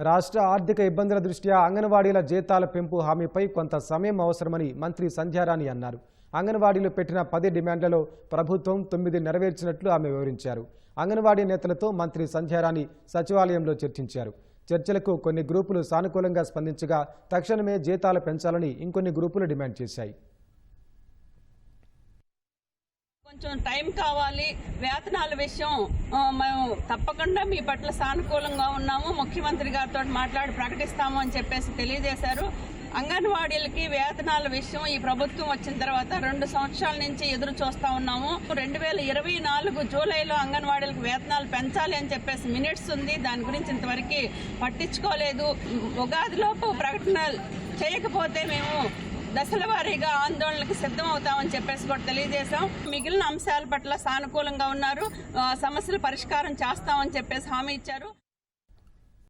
రాష్ట్ర ఆర్థిక ఇబ్బందుల దృష్ట్యా అంగన్వాడీల జీతాల పెంపు హామీపై కొంత సమయం అవసరమని మంత్రి సంధ్యారాణి అన్నారు. అంగన్వాడీలు పెట్టిన 10 డిమాండ్లలో ప్రభుత్వం 9 నెరవేర్చినట్లు ఆమె వివరించారు. అంగన్వాడీ నేతలతో మంత్రి సంధ్యారాణి సచివాలయంలో చర్చించారు. చర్చలకు కొన్ని గ్రూపులు సానుకూలంగా స్పందించగా తక్షణమే జీతాలు పెంచాలని ఇంకొన్ని గ్రూపులు డిమాండ్ చేశాయి. కొంచెం టైం కావాలి. వేతనాల విషయం మేము తప్పకుండా మీ పట్ల సానుకూలంగా ఉన్నాము, ముఖ్యమంత్రి గారితో మాట్లాడి ప్రకటిస్తాము అని చెప్పేసి తెలియజేశారు. అంగన్వాడీలకి వేతనాల విషయం ఈ ప్రభుత్వం వచ్చిన తర్వాత 2 సంవత్సరాల నుంచి ఎదురు చూస్తా ఉన్నాము. 2024 జూలైలో అంగన్వాడీలకు వేతనాలు పెంచాలి అని చెప్పేసి మినిట్స్ ఉంది. దాని గురించి ఇంతవరకు పట్టించుకోలేదు. ఉగాదిలోపు ప్రకటన చేయకపోతే మేము దశల వారీగా ఆందోళనకు సిద్ధమవుతామని చెప్పేసి కూడా తెలియజేశాం. మిగిలిన అంశాల పట్ల సానుకూలంగా ఉన్నారు, సమస్యల పరిష్కారం చేస్తామని చెప్పేసి హామీ ఇచ్చారు.